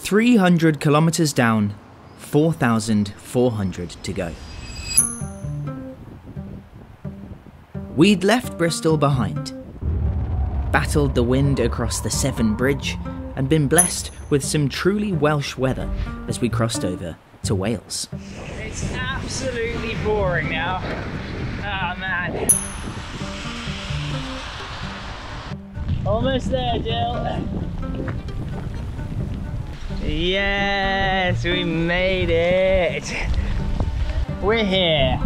300 kilometres down, 4,400 to go. We'd left Bristol behind, battled the wind across the Severn Bridge, and been blessed with some truly Welsh weather as we crossed over to Wales. It's absolutely boring now. Oh man. Almost there, Jill. Yes, we made it. We're here.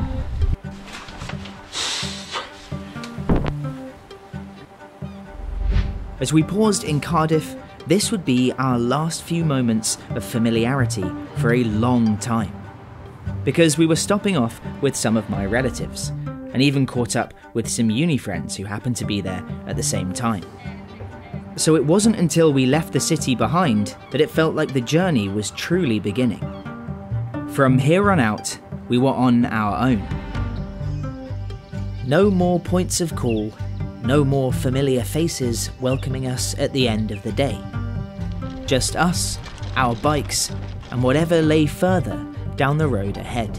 As we paused in Cardiff, this would be our last few moments of familiarity for a long time. Because we were stopping off with some of my relatives, and even caught up with some uni friends who happened to be there at the same time. So it wasn't until we left the city behind that it felt like the journey was truly beginning. From here on out, we were on our own. No more points of call, no more familiar faces welcoming us at the end of the day. Just us, our bikes, and whatever lay further down the road ahead.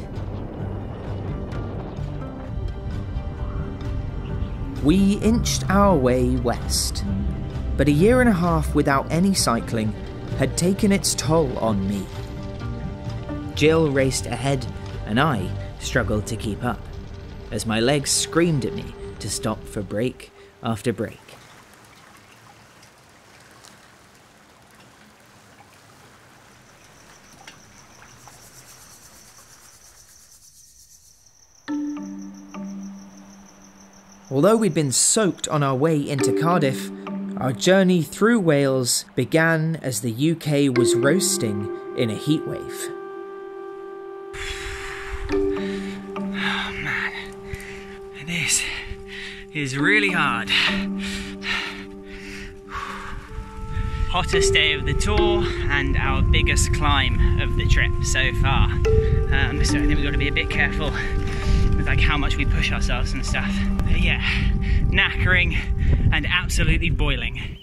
We inched our way west, but a year and a half without any cycling had taken its toll on me. Jill raced ahead, and I struggled to keep up, as my legs screamed at me to stop for break after break. Although we'd been soaked on our way into Cardiff, our journey through Wales began as the UK was roasting in a heatwave. Oh man, this is really hard. Hottest day of the tour and our biggest climb of the trip so far. So I think we've got to be a bit careful with like how much we push ourselves and stuff. But yeah, knackering and absolutely boiling.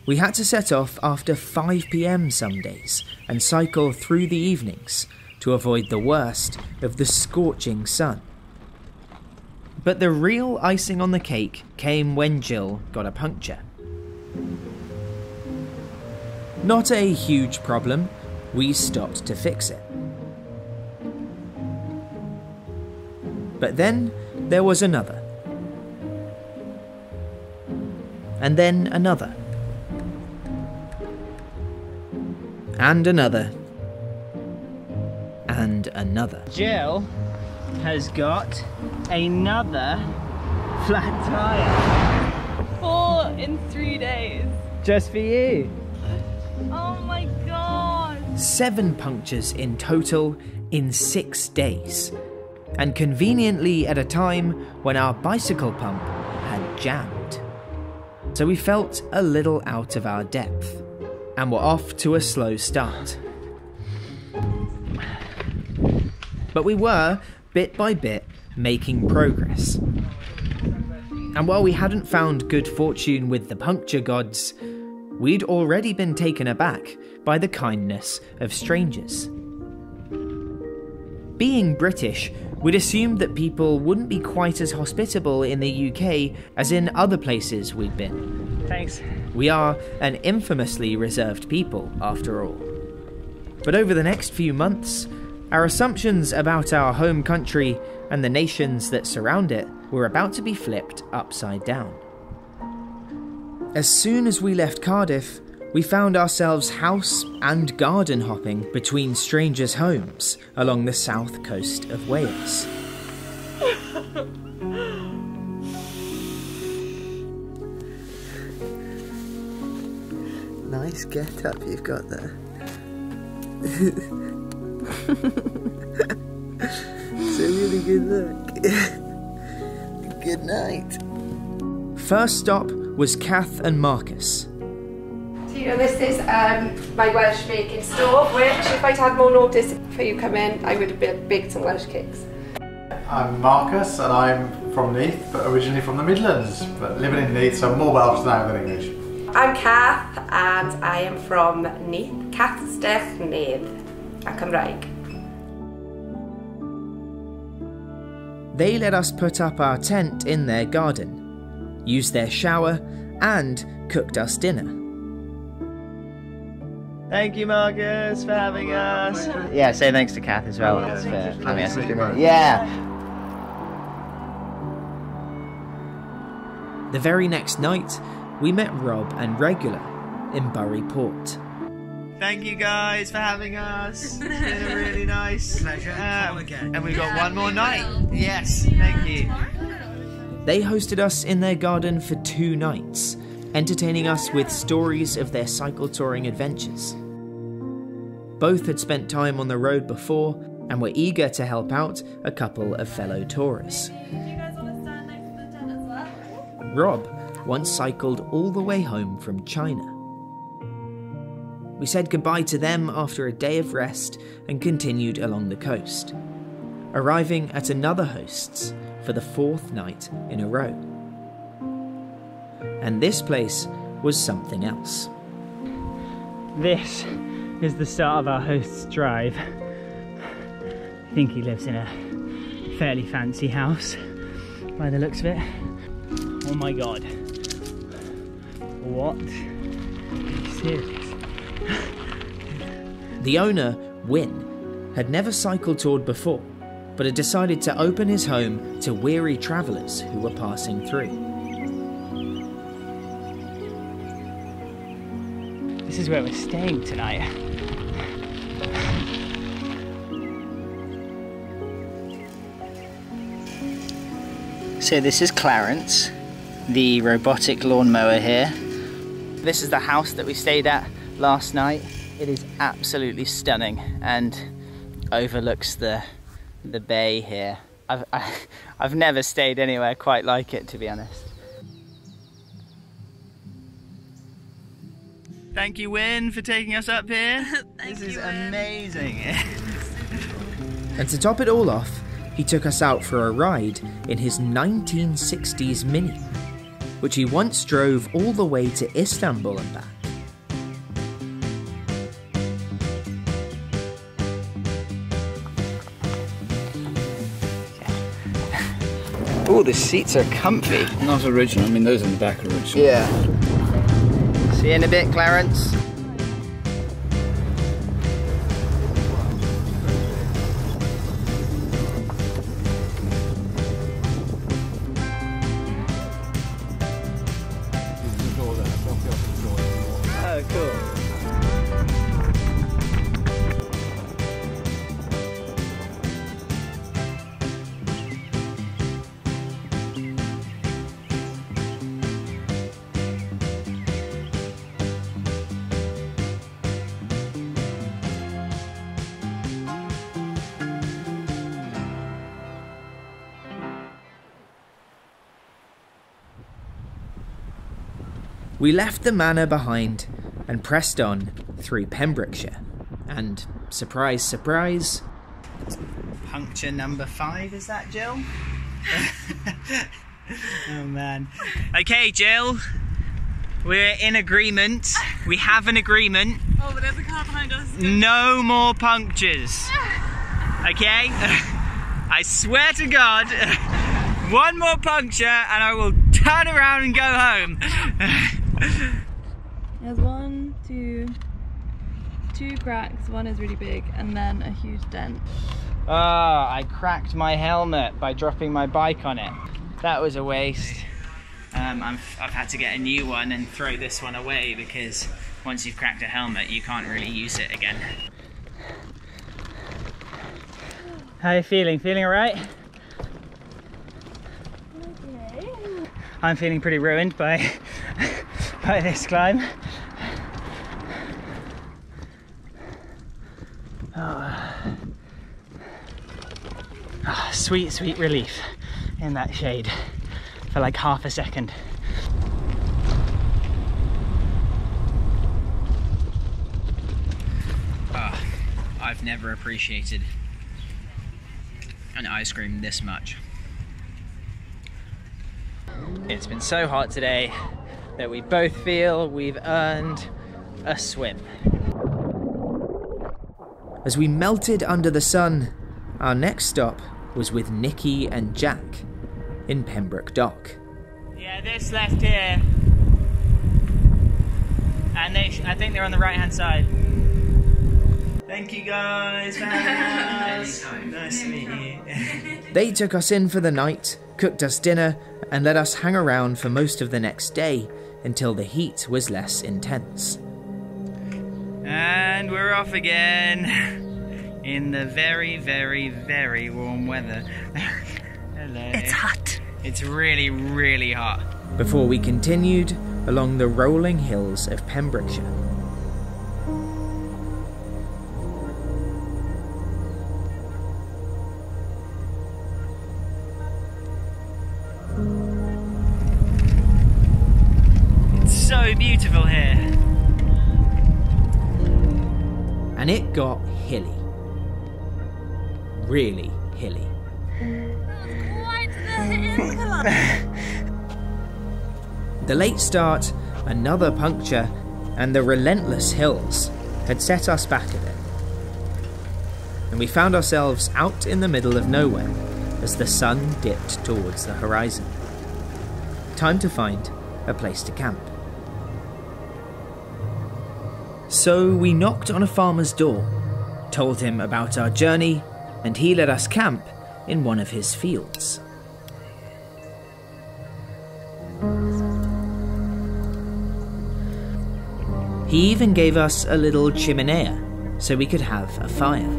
We had to set off after 5 PM some days and cycle through the evenings to avoid the worst of the scorching sun. But the real icing on the cake came when Jill got a puncture. Not a huge problem, we stopped to fix it. But then there was another. And then another. And another. And another. Jill has got another flat tyre. 4 in 3 days. Just for you. Oh my god. 7 punctures in total in 6 days. And conveniently at a time when our bicycle pump had jammed. So we felt a little out of our depth, and were off to a slow start. But we were, bit by bit, making progress. And while we hadn't found good fortune with the puncture gods, we'd already been taken aback by the kindness of strangers. Being British, we'd assumed that people wouldn't be quite as hospitable in the UK as in other places we'd been. Thanks. We are an infamously reserved people, after all. But over the next few months, our assumptions about our home country and the nations that surround it were about to be flipped upside down. As soon as we left Cardiff, we found ourselves house and garden hopping between strangers' homes along the south coast of Wales. Nice get-up you've got there. It's a really good look. Good night. First stop was Kath and Marcus. You know, this is my Welsh baking stove, which if I'd had more notice before you come in, I would have baked some Welsh cakes. I'm Marcus and I'm from Neath, but originally from the Midlands, but living in Neath, so I'm more Welsh now than English. I'm Kath and I am from Neath, Castell Neath, a Cymraeg. They let us put up our tent in their garden, used their shower, and cooked us dinner. Thank you, Marcus, for having us. Yeah, say thanks to Kath as well. For having us. Yeah. The very next night, we met Rob and Regular in Bury Port. Thank you guys for having us. It's been a really nice pleasure. And we've got one more night. Yes, thank you. They hosted us in their garden for 2 nights, entertaining us with stories of their cycle touring adventures. Both had spent time on the road before and were eager to help out a couple of fellow tourists. Do you guys want to stand next to the tent as well? Rob once cycled all the way home from China. We said goodbye to them after a day of rest and continued along the coast, arriving at another host's for the 4th night in a row. And this place was something else. This is the start of our host's drive. I think he lives in a fairly fancy house by the looks of it. Oh my god. What is this? The owner, Win, had never cycle toured before, but had decided to open his home to weary travellers who were passing through. This is where we're staying tonight. So this is Clarence, the robotic lawnmower here. This is the house that we stayed at last night. It is absolutely stunning and overlooks the bay here. I've never stayed anywhere quite like it, to be honest. Thank you, Win, for taking us up here. This is amazing. And to top it all off, he took us out for a ride in his 1960s Mini, which he once drove all the way to Istanbul and back. Oh, the seats are comfy. Not original, I mean those in the back are original. Yeah. See you in a bit, Clarence. Oh, cool. We left the manor behind and pressed on through Pembrokeshire. And surprise, surprise, Puncture number 5, is that, Jill? Oh man. Okay, Jill, we're in agreement. We have an agreement. Oh, but there's a car behind us. No more punctures. Okay? I swear to God, one more puncture and I will turn around and go home. There's 1, 2 cracks. One is really big, and then a huge dent. Ah, I cracked my helmet by dropping my bike on it. That was a waste. I've had to get a new one and throw this one away because once you've cracked a helmet, you can't really use it again. How are you feeling? Feeling alright? Okay. I'm feeling pretty ruined by this climb. Oh, sweet, sweet relief in that shade for like half a second. I've never appreciated an ice cream this much. It's been so hot today. that we both feel we've earned a swim. As we melted under the sun, our next stop was with Nikki and Jack in Pembroke Dock. Yeah, this left here. And I think they're on the right hand side. Thank you guys for having us. Nice to meet you. They took us in for the night, cooked us dinner, and let us hang around for most of the next day until the heat was less intense. And we're off again in the very, very, very warm weather. Hello. It's hot. It's really, really hot. Before we continued along the rolling hills of Pembrokeshire. It's so beautiful here. And it got hilly. Really hilly. Quite the hill. The late start, another puncture, and the relentless hills had set us back a bit. And we found ourselves out in the middle of nowhere as the sun dipped towards the horizon. Time to find a place to camp. So we knocked on a farmer's door, told him about our journey, and he let us camp in one of his fields. He even gave us a little chimenea so we could have a fire.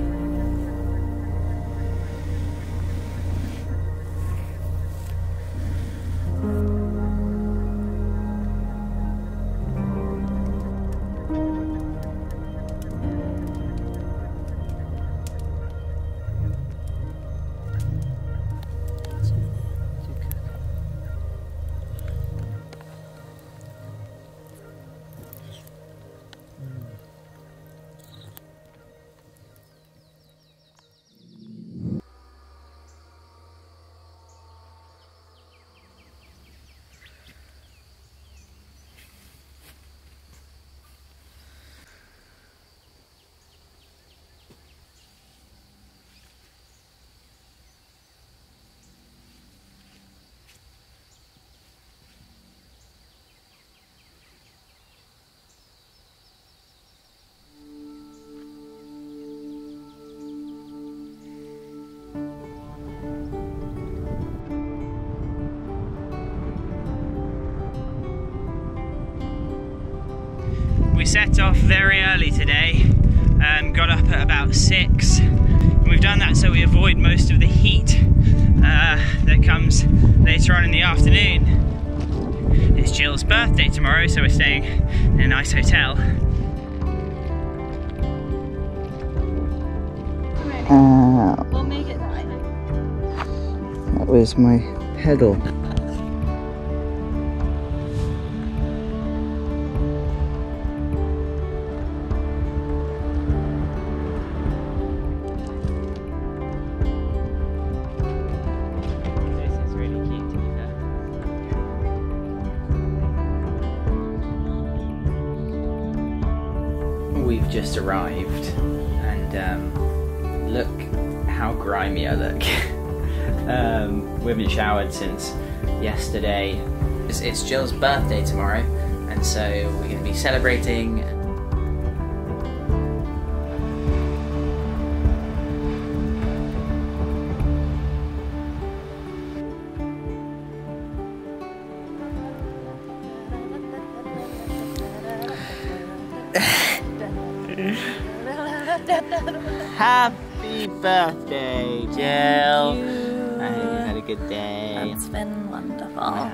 We set off very early today, got up at about 6, and we've done that so we avoid most of the heat that comes later on in the afternoon. It's Jill's birthday tomorrow, so we're staying in a nice hotel. We'll make it nice. That was my pedal. This is really cute to be fair. We've just arrived, and look how grimy I look. We haven't showered since yesterday. It's Jill's birthday tomorrow, and so we're going to be celebrating. Happy birthday, Jill! I hope you had a good day. It's been wonderful.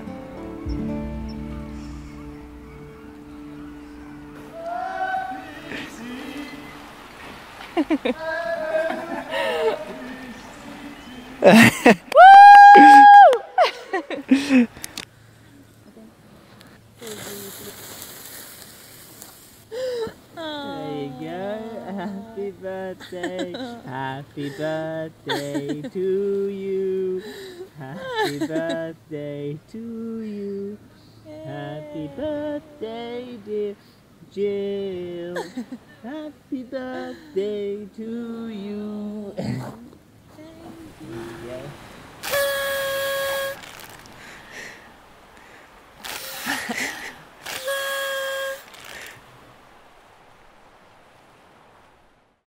There you go. Happy birthday. Happy birthday to you. Happy birthday to you. Happy birthday, dear Jill. Happy birthday to you.